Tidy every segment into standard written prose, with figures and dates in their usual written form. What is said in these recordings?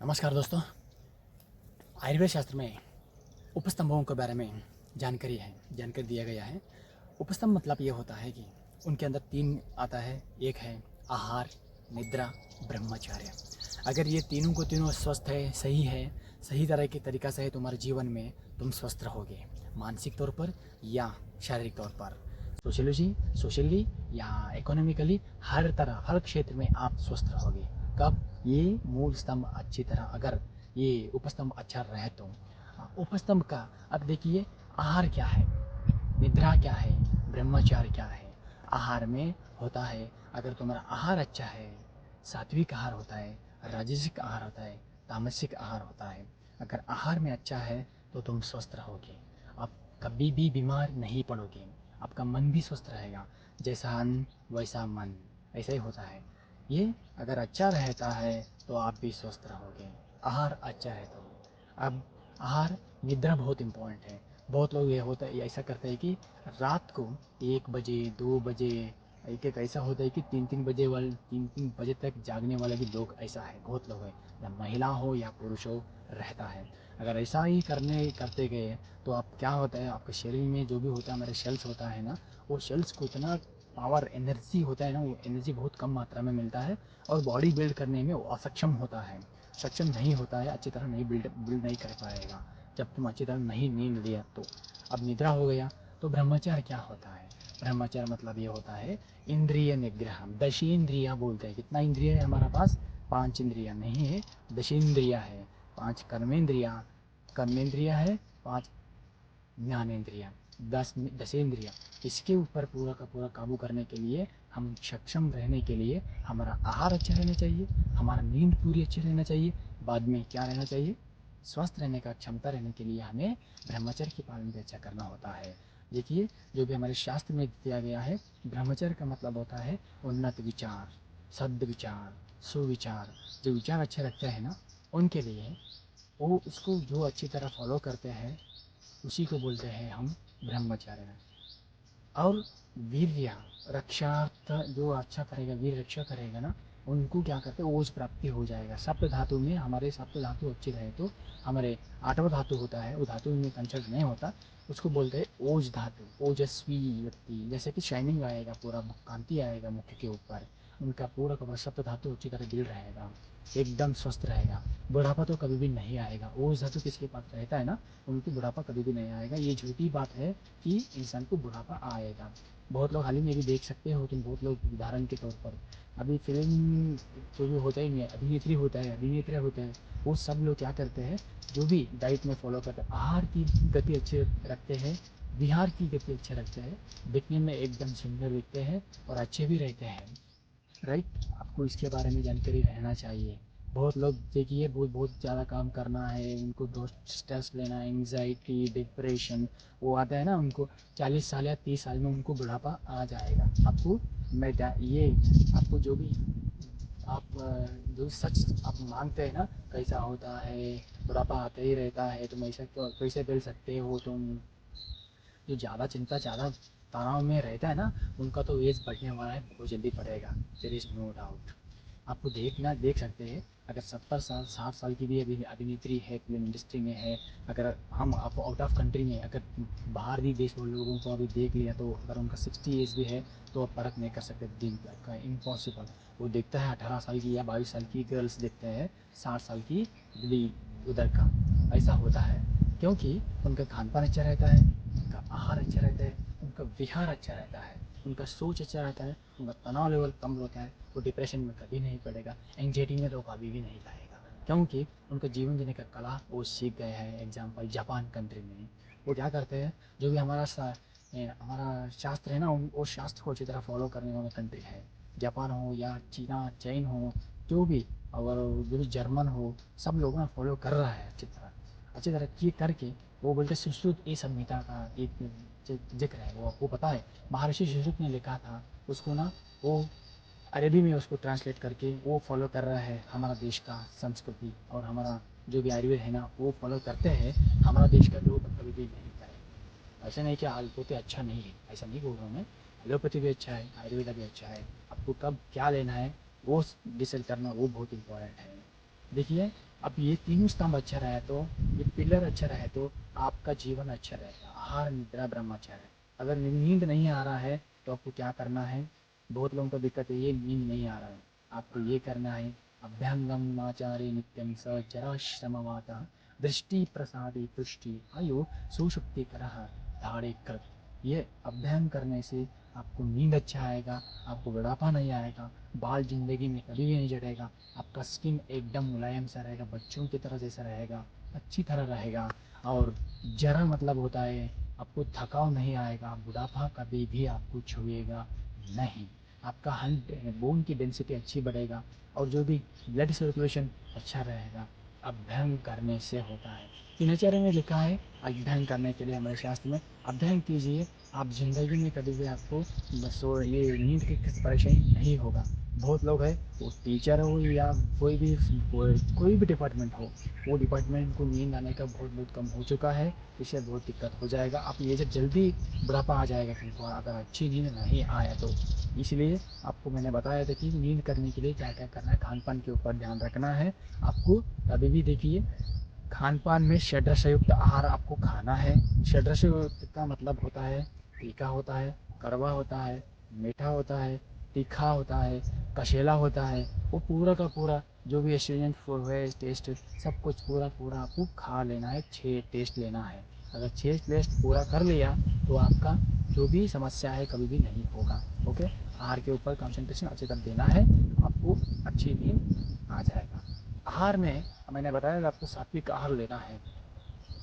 नमस्कार दोस्तों। आयुर्वेद शास्त्र में उपस्तंभों के बारे में जानकारी दिया गया है। उपस्तंभ मतलब ये होता है कि उनके अंदर तीन आता है। एक है आहार, निद्रा, ब्रह्मचर्य। अगर ये तीनों को तीनों स्वस्थ है, सही तरह के तरीका से है, तुम्हारे जीवन में तुम स्वस्थ रहोगे, मानसिक तौर पर या शारीरिक तौर पर, सोशली या इकोनॉमिकली, हर तरह हर क्षेत्र में आप स्वस्थ रहोगे। कब? ये मूल स्तंभ अच्छी तरह, अगर ये उपस्तंभ अच्छा रहे तो। उपस्तंभ का अब देखिए, आहार क्या है, निद्रा क्या है, ब्रह्मचार्य क्या है। आहार में होता है, अगर तुम्हारा आहार अच्छा है, सात्विक आहार होता है, राजसिक आहार होता है, तामसिक आहार होता है। अगर आहार में अच्छा है तो तुम स्वस्थ रहोगे, आप कभी भी बीमार नहीं पड़ोगे, आपका मन भी स्वस्थ रहेगा। जैसा अन्न वैसा मन, ऐसा ही होता है। ये अगर अच्छा रहता है तो आप भी स्वस्थ रहोगे, आहार अच्छा है तो। अब आहार, निद्रा बहुत इम्पोर्टेंट है। बहुत लोग ये होता है, ऐसा करते हैं कि रात को 1 बजे 2 बजे, एक ऐसा होता है कि 3 3 बजे तक जागने वाले भी लोग, ऐसा है, बहुत लोग हैं, या महिला हो या पुरुष हो, रहता है। अगर ऐसा ही करते गए तो आप क्या होता है, आपके शरीर में जो भी होता है, हमारे सेल्स होता है ना, वो सेल्स को इतना पावर, एनर्जी होता है ना, वो एनर्जी बहुत कम मात्रा में मिलता है और बॉडी बिल्ड करने में वो असक्षम होता है, सक्षम नहीं होता है, अच्छी तरह नहीं बिल्ड नहीं कर पाएगा जब तुम अच्छी तरह नहीं नींद लिया तो। अब निद्रा हो गया तो ब्रह्मचार्य क्या होता है? ब्रह्मचार्य मतलब ये होता है इंद्रिय निग्रह। दशेंद्रिया बोलते हैं। कितना इंद्रिय है हमारे पास? 5 इंद्रिया नहीं है, दशेंद्रिया है। 5 कर्मेंद्रिया है, 5 ज्ञानेंद्रिया, 10 इंद्रिया। इसके ऊपर पूरा का पूरा काबू करने के लिए, हम सक्षम रहने के लिए, हमारा आहार अच्छा रहना चाहिए, हमारा नींद पूरी अच्छी रहना चाहिए। बाद में क्या रहना चाहिए? स्वस्थ रहने का क्षमता रहने के लिए हमें ब्रह्मचर्य की पालन भी अच्छा करना होता है। देखिए, जो भी हमारे शास्त्र में दिया गया है, ब्रह्मचर्य का मतलब होता है उन्नत विचार, सद् विचार, सुविचार। जो विचार अच्छे रखते हैं ना, उनके लिए, वो उसको जो अच्छी तरह फॉलो करते हैं, उसी को बोलते हैं हम ब्रह्मचार्य। और वीर्य रक्षार्थ, जो अच्छा करेगा, वीर रक्षा करेगा ना, उनको क्या करते हैं, ओज प्राप्ति हो जाएगा। सप्त धातु में, हमारे सप्त धातु अच्छी रहे तो, हमारे 8वां धातु होता है, वो धातु में कंसल्ट नहीं होता, उसको बोलते हैं ओज धातु। ओजस्वी व्यक्ति, जैसे कि शाइनिंग आएगा, पूरा कांति आएगा मुख के ऊपर, उनका पूरा का पूरा सप्त धातु अच्छी तरह दृढ़ रहेगा, एकदम स्वस्थ रहेगा। बुढ़ापा तो कभी भी नहीं आएगा। ओज धातु किसके पास रहता है ना, उनको बुढ़ापा कभी भी नहीं आएगा। ये झूठी बात है कि इंसान को बुढ़ापा आएगा। बहुत लोग हाल ही में भी देख सकते हो तुम, बहुत लोग उदाहरण के तौर पर, अभी फिल्म जो भी होता ही नहीं है, अभिनेत्री होता है, अभिनेत्री होता है, वो सब लोग क्या करते हैं, जो भी डाइट में फॉलो करते हैं, आहार की गति अच्छे रखते हैं, विहार की गति अच्छे रखते हैं, दिखने में एकदम सुंदर दिखते हैं और अच्छे भी रहते हैं। राइट? आपको इसके बारे में जानकारी रहना चाहिए। बहुत लोग देखिए, बहुत बहुत ज़्यादा काम करना है, उनको दोस्त स्ट्रेस लेना है, एंग्जाइटी, डिप्रेशन, वो आता है ना उनको, 40 साल या 30 साल में उनको बुढ़ापा आ जाएगा। आपको मैं ये, आपको जो भी आप जो सच आप मांगते हैं ना, कैसा होता है, बुढ़ापा आता ही रहता है, तुम ऐसा क्यों, कैसे कर सकते हो तुम। जो ज़्यादा चिंता, ज़्यादा तनाव में रहता है ना, उनका तो एज बढ़ने वाला है, बहुत जल्दी बढ़ेगा, देयर इज़ नो डाउट। आपको देख सकते हैं, अगर 70 साल 60 साल की भी अभी अभिनेत्री है, फिल्म इंडस्ट्री में है, अगर हम आप आउट ऑफ कंट्री में, अगर बाहर भी देश वाले लोगों को अभी देख लिया, तो अगर उनका 60 एज भी है तो आप परख नहीं कर सकते दिन का, इम्पॉसिबल। वो देखता है 18 साल की या 22 साल की गर्ल्स देखते हैं 60 साल की उधर का, ऐसा होता है। क्योंकि उनका खान पान अच्छा रहता है, उनका आहार अच्छा रहता है, उनका विहार अच्छा रहता है, उनका सोच अच्छा रहता है, उनका तनाव लेवल कम होता है, वो डिप्रेशन में कभी नहीं पड़ेगा, एंग्जाइटी में तो कभी भी नहीं जाएगा। क्योंकि उनका जीवन जीने का कला वो सीख गए हैं। एग्जाम्पल जापान कंट्री में, वो क्या करते हैं, जो भी हमारा शास्त्र है ना, वो शास्त्र को अच्छी तरह फॉलो करने वाला कंट्री है। जापान हो या चीन हो, जो भी, और जो भी जर्मन हो, सब लोग ना फॉलो कर रहा है अच्छी तरह की करके। वो बोलते सुश्रुत ये संहिता का एक जिक्र है, वो आपको पता है, महर्षि सुश्रुत ने लिखा था उसको ना, वो अरबी में उसको ट्रांसलेट करके वो फॉलो कर रहा है। हमारा देश का संस्कृति और हमारा जो भी आयुर्वेद है ना, वो फॉलो करते हैं, हमारा देश का लोग कभी भी नहीं करेंगे। ऐसा नहीं कि एलोपैथी अच्छा नहीं है, ऐसा नहीं बोल रहा हूँ मैं, एलोपैथी भी अच्छा है, आयुर्वेदा भी अच्छा है। आपको कब क्या लेना है वो डिसाइड करना, वो बहुत इंपॉर्टेंट है। देखिए, अब ये तीनों स्तंभ अच्छा रहे तो, ये पिलर अच्छा रहे तो आपका जीवन अच्छा रहेगा। आहार, निद्रा, ब्रह्मचर्य। अगर नींद नहीं आ रहा है तो आपको क्या करना है? बहुत लोगों को दिक्कत है, ये नींद नहीं आ रहा है, आपको ये करना है। अभ्यंगम आचार्य नित्यम स जराश्रमवाता दृष्टि प्रसादी तुष्टि आयु सुषुप्ति करह धाड़े कृत। ये अभ्यंग करने से आपको नींद अच्छा आएगा, आपको बुढ़ापा नहीं आएगा, बाल जिंदगी में कभी भी नहीं झड़ेगा, आपका स्किन एकदम मुलायम सा रहेगा, बच्चों की तरह जैसा रहेगा, अच्छी तरह रहेगा। और जरा मतलब होता है आपको थकाव नहीं आएगा, बुढ़ापा कभी भी आपको छुएगा नहीं, आपका बोन की डेंसिटी अच्छी बढ़ेगा, और जो भी ब्लड सर्कुलेशन अच्छा रहेगा। अभ्यंग करने से होता है। दिनचर्या में लिखा है अध्ययन करने के लिए हमारे शास्त्र में, अध्ययन कीजिए, आप जिंदगी में कभी भी आपको बस ये नींद की परेशानी नहीं होगा। बहुत लोग हैं, वो टीचर हो या कोई भी डिपार्टमेंट हो, वो डिपार्टमेंट को नींद आने का बहुत बहुत कम हो चुका है, इससे बहुत दिक्कत हो जाएगा। आप ये जब जल्दी बुढ़ापा आ जाएगा तुमको अगर अच्छी नींद नहीं आया तो। इसलिए आपको मैंने बताया था कि नींद करने के लिए क्या क्या करना है, खान पान के ऊपर ध्यान रखना है आपको। अभी भी देखिए, खान पान में षड्रस युक्त आहार आपको खाना है। षड्रस युक्त का मतलब होता है तीखा होता है, कड़वा होता है, मीठा होता है, तीखा होता है, कसेला होता है, वो पूरा का पूरा जो भी एस्ट्रिजेंट फूड है, टेस्ट सब कुछ पूरा पूरा आपको खा लेना है, 6 टेस्ट लेना है। अगर 6 टेस्ट पूरा कर लिया तो आपका जो भी समस्या है कभी भी नहीं होगा। ओके, आहार के ऊपर कंसंट्रेशन अच्छी तरह देना है, आपको अच्छी नींद आ जाएगा। आहार में मैंने बताया था आपको सात्विक आहार लेना है।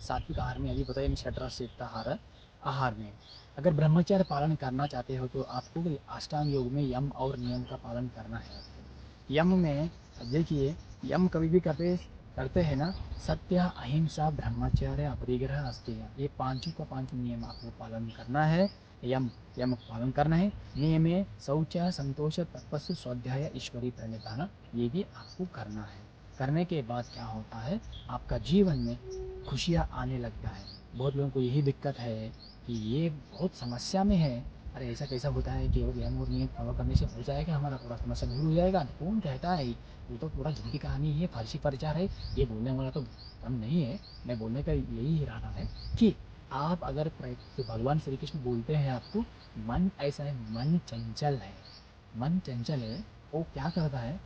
सात्विक आहार में अभी बताया षड्रस युक्त आहार है। आहार में अगर ब्रह्मचर्य पालन करना चाहते हो तो आपको अष्टांग योग में यम और नियम का पालन करना है आपको। यम में देखिए, यम कभी भी करते हैं ना, सत्य, अहिंसा, ब्रह्मचर्य, अपरिग्रह, अस्तेय, ये पांचों का पांचों नियम आपको पालन करना है। यम यम पालन करना है। नियम है शौच, संतोष, तपस्या, स्वाध्याय, ईश्वरी प्रणिधान, ये भी आपको करना है। करने के बाद क्या होता है, आपका जीवन में खुशियाँ आने लगता है। बहुत लोगों को यही दिक्कत है कि ये बहुत समस्या में है। अरे ऐसा कैसा होता है कि यम और नियम फॉलो करने से हो जाएगा, हमारा पूरा समस्या दूर हो जाएगा? कौन कहता है? ये तो पूरा झूठी कहानी है, फर्जी प्रचार है। ये बोलने वाला तो कम नहीं है। मैं बोलने का यही इरादा है कि आप अगर तो भगवान श्री कृष्ण बोलते हैं आपको, मन ऐसा है, मन चंचल है। मन चंचल है, वो क्या करता है,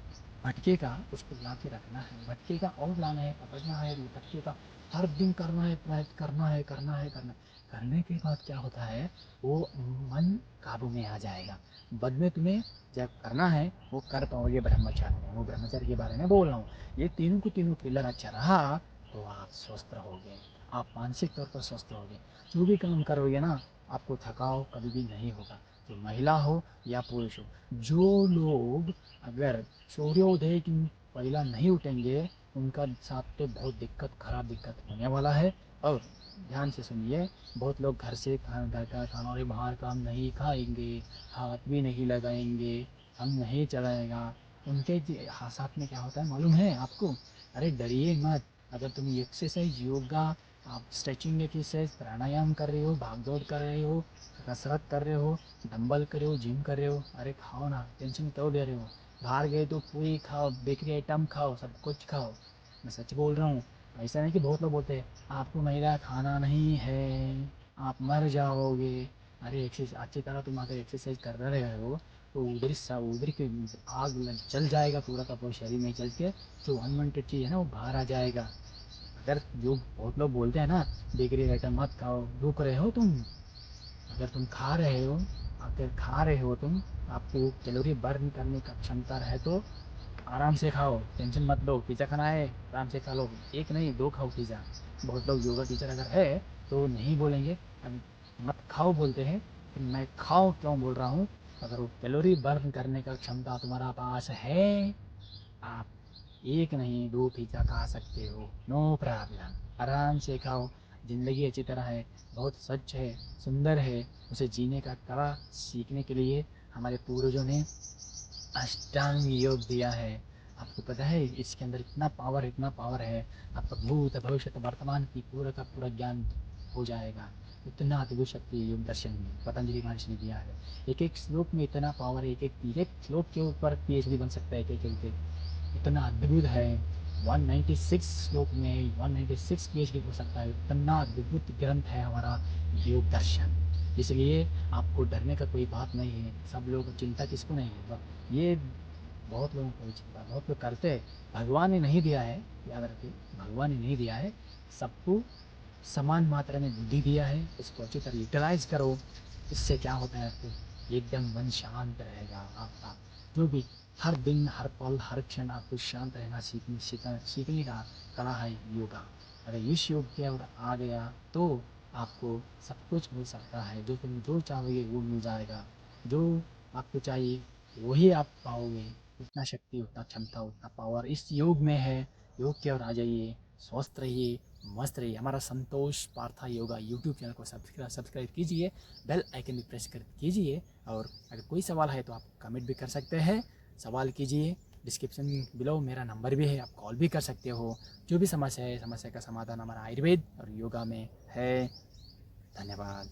भटकेगा, उसको ला के रखना है, भटकेगा और लाना है, पकड़ना है, भटकेगा, हर दिन करना है, प्रयत्न करना है, करना है, करना है। करने के बाद क्या होता है, वो मन काबू में आ जाएगा। बाद में तुम्हें जब करना है वो कर पाओगे ब्रह्मचार्य में। वो ब्रह्मचार्य के बारे में बोल रहा हूँ। ये तीनों को तीनों पिलर अच्छा रहा तो आप स्वस्थ रहोगे, आप मानसिक तौर पर स्वस्थ रहोगे। जो भी काम करोगे ना, आपको थकाव कभी भी नहीं होगा। तो महिला हो या पुरुष हो, जो लोग अगर सूर्योदय की पहला नहीं उठेंगे, उनका साथ तो बहुत दिक्कत, खराब दिक्कत होने वाला है। और ध्यान से सुनिए, बहुत लोग घर का खाना और बाहर काम नहीं खाएंगे, हाथ भी नहीं लगाएंगे, हम नहीं चलाएगा। उनके साथ में क्या होता है मालूम है आपको? अरे डरिए मत। अगर तुम एक्सरसाइज, योगा, आप स्ट्रेचिंग एक्सरसाइज, प्राणायाम कर रहे हो, भाग दौड़ कर रहे हो, कसरत कर रहे हो, डंबल कर रहे हो, जिम कर रहे हो, अरे खाओ ना, टेंशन क्यों ले रहे हो? बाहर गए तो पूरी खाओ, बेकरी आइटम खाओ, सब कुछ खाओ। मैं सच बोल रहा हूँ। ऐसा नहीं कि बहुत लोग बोलते हैं आपको मैदा खाना नहीं है, आप मर जाओगे। अरे एक्सरसाइज अच्छी तरह तुम अगर एक्सरसाइज कर रहे हो तो उधर के आग जल जाएगा पूरा का पूरा शरीर में जल के, जो अनवांटेड चीज़ है ना वो बाहर आ जाएगा। अगर जो बहुत लोग बोलते हैं ना बेकरी आइटम मत खाओ, रुक रहे हो तुम। अगर तुम खा रहे हो, अगर खा रहे हो तुम, आपको कैलोरी बर्न करने का क्षमता है तो आराम से खाओ, टेंशन मत लो। पिज़्ज़ा खाना है, आराम से खा लो, एक नहीं 2 खाओ पिज़्ज़ा। बहुत लोग योगा टीचर अगर है तो नहीं बोलेंगे मत खाओ बोलते हैं, तो मैं खाओ क्यों बोल रहा हूँ? अगर वो कैलोरी बर्न करने का क्षमता तुम्हारा पास है, आप एक नहीं 2 पिज़्ज़ा खा सकते हो, नो प्रॉब्लम, आराम से खाओ। ज़िंदगी अच्छी तरह है, बहुत सच है, सुंदर है। उसे जीने का कला सीखने के लिए हमारे पूर्वजों ने अष्टांग योग दिया है। आपको पता है इसके अंदर इतना पावर है, आपका भूत भविष्य वर्तमान की पूरा का पूरा ज्ञान हो जाएगा। इतना अद्भुत शक्ति योग दर्शन में पतंजलि महर्षि ने दिया है। एक एक श्लोक में इतना पावर है, एक एक श्लोक के ऊपर पीएचडी बन सकता है। एक एक इतना अद्भुत है। 196 श्लोक में 196 पेज की हो सकता है, इतना अद्भुत ग्रंथ है हमारा योग दर्शन। इसलिए आपको डरने का कोई बात नहीं है। सब लोग चिंता किसको नहीं है, ये बहुत लोगों को चिंता बहुत लोग करते हैं। भगवान ने नहीं दिया है, याद रखिए, भगवान ने नहीं दिया है, सबको समान मात्रा में बुद्धि दिया है, इसको अच्छी तरह यूटिलाइज करो। इससे क्या होता है, आपको एकदम मन शांत रहेगा आपका। जो भी हर दिन हर पल हर क्षण आपको शांत रहना सीखने का कला है योगा। अगर इस योग के ओर आ गया तो आपको सब कुछ मिल सकता है। जो तुम जो चाहोगे वो मिल जाएगा, जो आपको चाहिए वही आप पाओगे। उतना शक्ति, उतना क्षमता, उतना पावर इस योग में है। योग की ओर आ जाइए, स्वस्थ रहिए, मस्त रहिए। हमारा संतोष पार्था योगा यूट्यूब चैनल को सब्सक्राइब कीजिए, बेल आइकन भी प्रेस कर कीजिए। और अगर कोई सवाल है तो आप कमेंट भी कर सकते हैं, सवाल कीजिए। डिस्क्रिप्शन बिलो मेरा नंबर भी है, आप कॉल भी कर सकते हो। जो भी समस्या है, समस्या का समाधान हमारा आयुर्वेद और योगा में है। धन्यवाद।